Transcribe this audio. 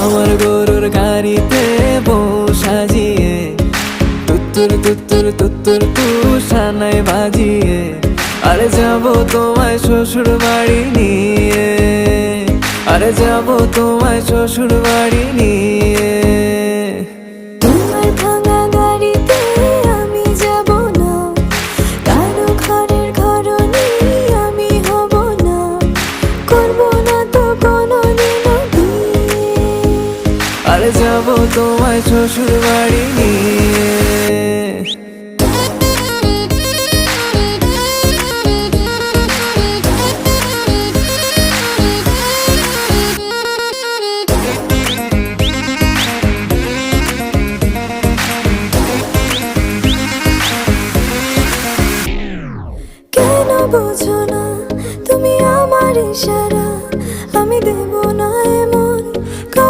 আমার গরুর গাড়িতে বউ সাজিয়ে তুত্তুর তুত্তুর তুত্তুর তুষানায় বাজিয়ে আরে যাবো তোমায় শ্বশুর বাড়ি নিয়ে, আরে যাবো তোমায় শ্বশুর বাড়ি নিয়ে। তোমার ভাঙা গাড়িতে আমি যাব না, কারো ঘরের ঘরনি আমি হব না, করব না তো কোনোদিনও বিয়ে। আরে যাবো তোমায় শ্বশুর বাড়ি নিয়ে। কেন বোঝো না তুমি আমার ইশারা?